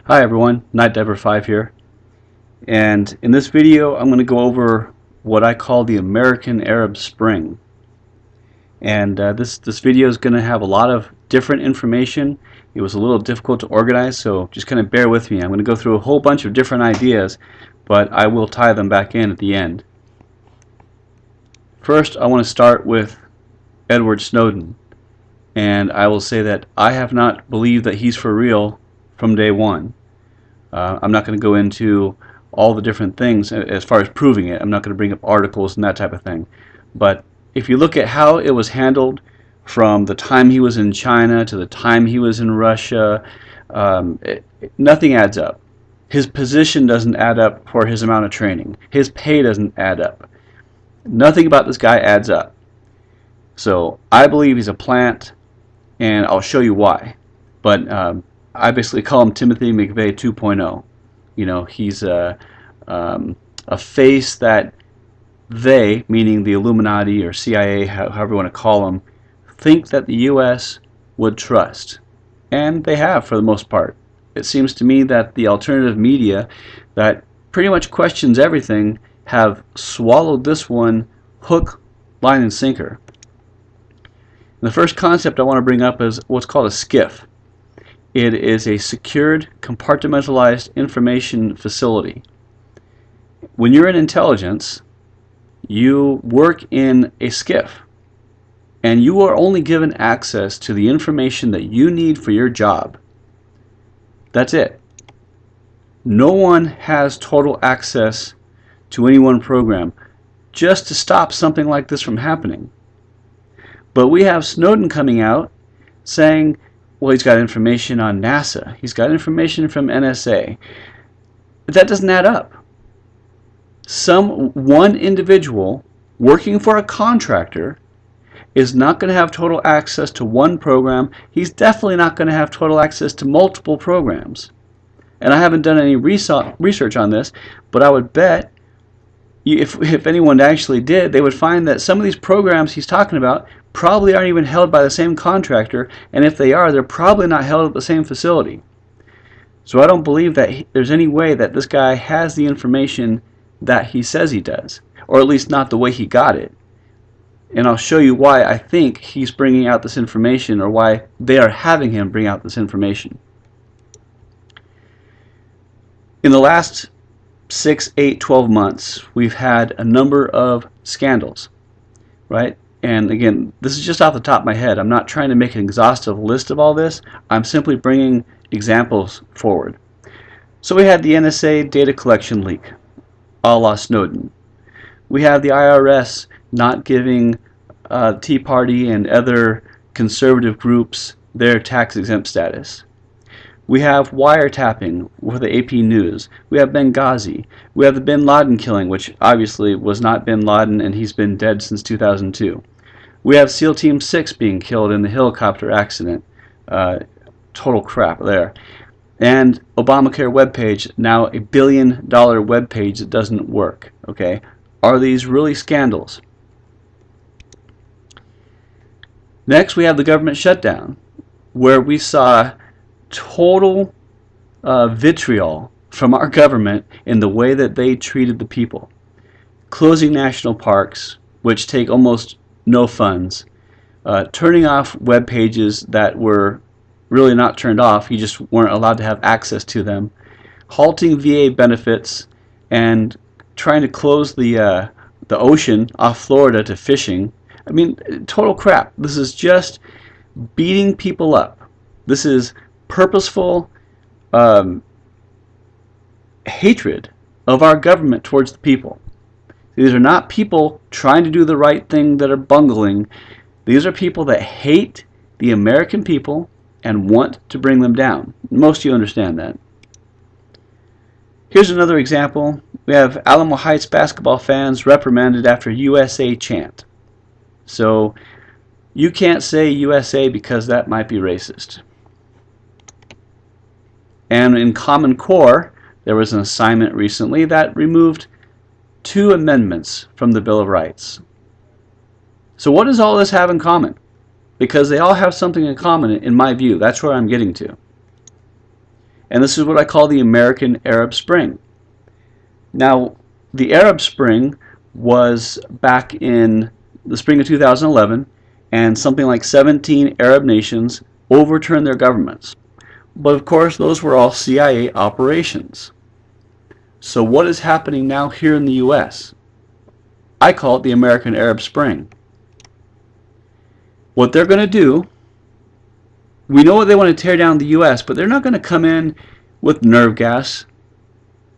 Hi everyone, Night Diver 5 here, and in this video I'm going to go over what I call the American Arab Spring. And this video is going to have a lot of different information. It was a little difficult to organize, so just kind of bear with me. I'm going to go through a whole bunch of different ideas, but I will tie them back in at the end. First, I want to start with Edward Snowden, and I will say that I have not believed that he's for real from day one. I'm not going to go into all the different things as far as proving it. I'm not going to bring up articles and that type of thing. But if you look at how it was handled from the time he was in China to the time he was in Russia, nothing adds up. His position doesn't add up for his amount of training. His pay doesn't add up. Nothing about this guy adds up. So I believe he's a plant, and I'll show you why. But I basically call him Timothy McVeigh 2.0. You know, he's a face that they, meaning the Illuminati or CIA, however you want to call them, think that the U.S. would trust. And they have, for the most part. It seems to me that the alternative media that pretty much questions everything have swallowed this one hook, line, and sinker. And the first concept I want to bring up is what's called a SCIF. It is a secured, compartmentalized information facility. When you're in intelligence, you work in a SCIF, and you are only given access to the information that you need for your job. That's it. No one has total access to any one program just to stop something like this from happening. But we have Snowden coming out saying, well, he's got information on NASA. He's got information from NSA. But that doesn't add up. One individual working for a contractor is not going to have total access to one program. He's definitely not going to have total access to multiple programs. And I haven't done any research on this, but I would bet if anyone actually did, they would find that some of these programs he's talking about probably aren't even held by the same contractor, and if they are, they're probably not held at the same facility. So I don't believe that there's any way that this guy has the information that he says he does, or at least not the way he got it. And I'll show you why I think he's bringing out this information, or why they are having him bring out this information. In the last 6, 8, 12 months, we've had a number of scandals, right? And again, this is just off the top of my head. I'm not trying to make an exhaustive list of all this. I'm simply bringing examples forward. So we had the NSA data collection leak, a la Snowden. We have the IRS not giving Tea Party and other conservative groups their tax-exempt status. We have wiretapping with the AP News. We have Benghazi. We have the Bin Laden killing, which obviously was not Bin Laden, and he's been dead since 2002. We have SEAL Team 6 being killed in the helicopter accident. Total crap there. And Obamacare webpage, now $1 billion webpage that doesn't work. Okay, are these really scandals? Next, we have the government shutdown, where we saw total vitriol from our government in the way that they treated the people. Closing national parks, which take almost no funds, turning off web pages that were really not turned off, you just weren't allowed to have access to them, halting VA benefits, and trying to close the ocean off Florida to fishing. I mean, total crap. This is just beating people up. This is purposeful hatred of our government towards the people. These are not people trying to do the right thing that are bungling. These are people that hate the American people and want to bring them down. Most of you understand that. Here's another example. We have Alamo Heights basketball fans reprimanded after USA chant. So you can't say USA because that might be racist. And in Common Core, there was an assignment recently that removed 2 amendments from the Bill of Rights. So what does all this have in common? Because they all have something in common, in my view. That's where I'm getting to. And this is what I call the American Arab Spring. Now, the Arab Spring was back in the spring of 2011, and something like 17 Arab nations overturned their governments. But of course, those were all CIA operations. So what is happening now here in the US? I call it the American Arab Spring. What they're going to do, we know they want to tear down the US, but they're not going to come in with nerve gas,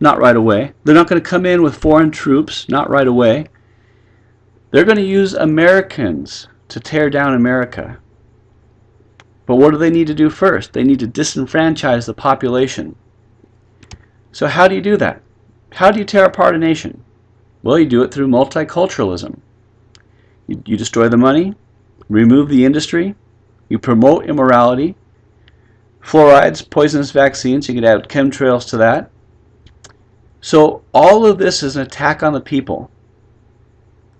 not right away. They're not going to come in with foreign troops, not right away. They're going to use Americans to tear down America. But what do they need to do first? They need to disenfranchise the population. So how do you do that? How do you tear apart a nation? Well, you do it through multiculturalism. You destroy the money, remove the industry, you promote immorality, fluorides, poisonous vaccines, you can add chemtrails to that. So all of this is an attack on the people.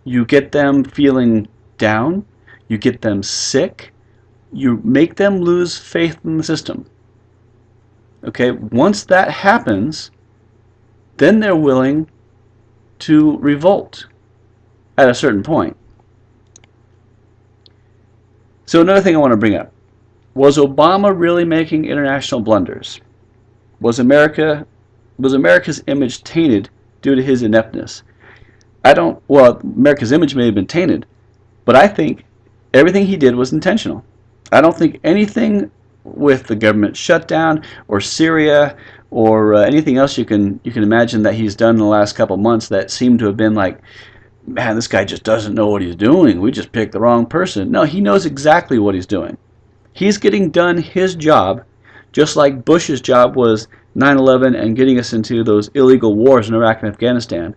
You get them feeling down, you get them sick, you make them lose faith in the system. Okay, once that happens, then they're willing to revolt at a certain point. So another thing I want to bring up, was Obama really making international blunders? Was America's image tainted due to his ineptness? Well, America's image may have been tainted, but I think everything he did was intentional. I don't think anything with the government shutdown or Syria or anything else you can imagine that he's done in the last couple months that seemed to have been like, man, this guy just doesn't know what he's doing. We just picked the wrong person. No, he knows exactly what he's doing. He's getting done his job, just like Bush's job was 9/11 and getting us into those illegal wars in Iraq and Afghanistan.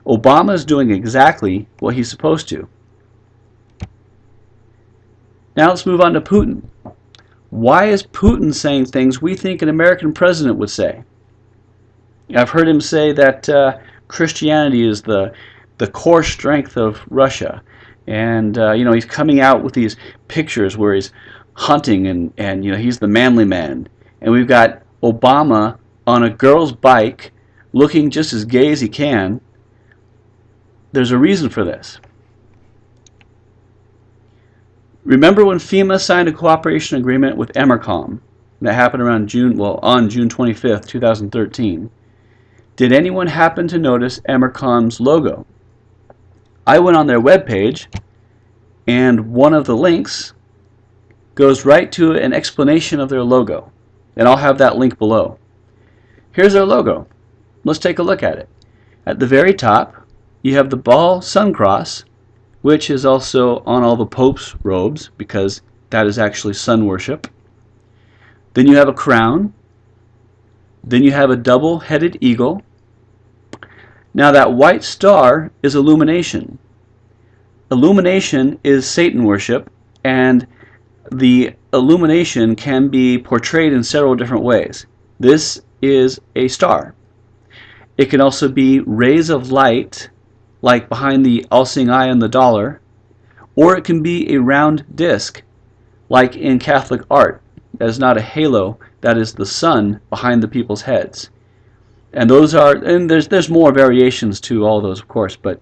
Obama is doing exactly what he's supposed to. Now let's move on to Putin. Why is Putin saying things we think an American president would say? I've heard him say that Christianity is the core strength of Russia, and he's coming out with these pictures where he's hunting and he's the manly man, and we've got Obama on a girl's bike looking just as gay as he can. There's a reason for this. Remember when FEMA signed a cooperation agreement with EMERCOM? That happened around on June 25th, 2013. Did anyone happen to notice EMERCOM's logo? I went on their webpage, and one of the links goes right to an explanation of their logo. And I'll have that link below. Here's their logo. Let's take a look at it. At the very top, you have the ball sun cross, which is also on all the Pope's robes, because that is actually sun worship. Then you have a crown. Then you have a double-headed eagle. Now that white star is illumination. Illumination is Satan worship, and the illumination can be portrayed in several different ways. This is a star. It can also be rays of light, like behind the all-seeing eye on the dollar, or it can be a round disc, like in Catholic art. That is not a halo, that is the sun behind the people's heads. And there's more variations to all those, of course, but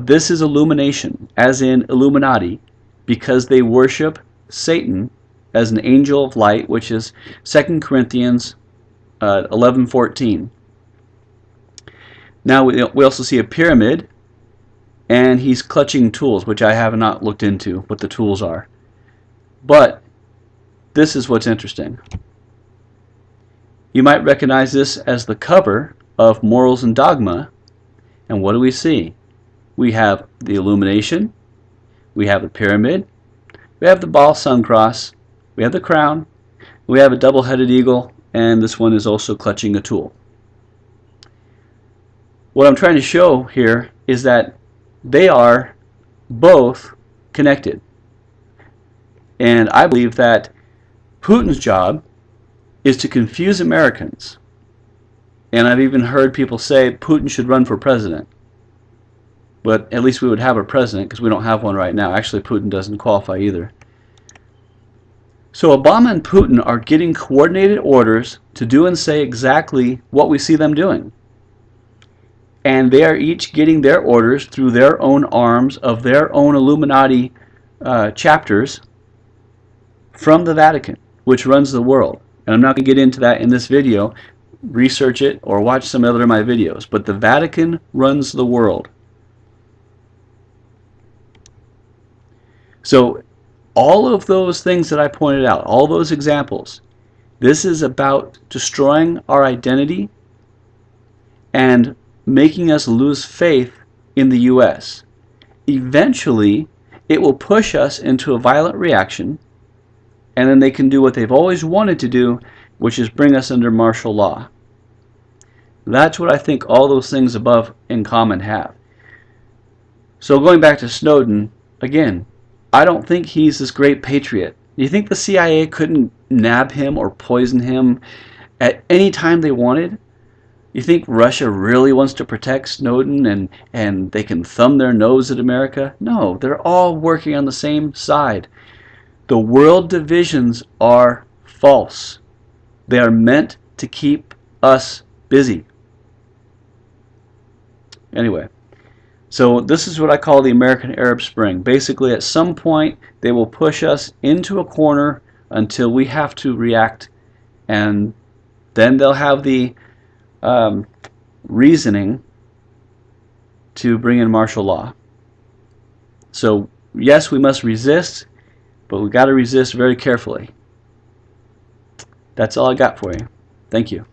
this is illumination, as in Illuminati, because they worship Satan as an angel of light, which is 2 Corinthians 11:14. Now we also see a pyramid, and he's clutching tools, which I have not looked into what the tools are. But this is what's interesting. You might recognize this as the cover of Morals and Dogma, and what do we see? We have the illumination, we have the pyramid, we have the ball sun cross, we have the crown, we have a double-headed eagle, and this one is also clutching a tool. What I'm trying to show here is that they are both connected. And I believe that Putin's job is to confuse Americans. And I've even heard people say Putin should run for president. But at least we would have a president, because we don't have one right now. Actually, Putin doesn't qualify either. So Obama and Putin are getting coordinated orders to do and say exactly what we see them doing. And they are each getting their orders through their own arms of their own Illuminati chapters from the Vatican, which runs the world. And I'm not going to get into that in this video. Research it or watch some other of my videos. But the Vatican runs the world. So all of those things that I pointed out, all those examples, this is about destroying our identity and making us lose faith in the U.S. Eventually, it will push us into a violent reaction, and then they can do what they've always wanted to do, which is bring us under martial law. That's what I think all those things above in common have. So going back to Snowden, again, I don't think he's this great patriot. Do you think the CIA couldn't nab him or poison him at any time they wanted? You think Russia really wants to protect Snowden and they can thumb their nose at America? No, they're all working on the same side. The world divisions are false. They are meant to keep us busy. Anyway, so this is what I call the American Arab Spring. Basically, at some point, they will push us into a corner until we have to react, and then they'll have the reasoning to bring in martial law. So yes, we must resist, but we've got to resist very carefully. That's all I got for you. Thank you.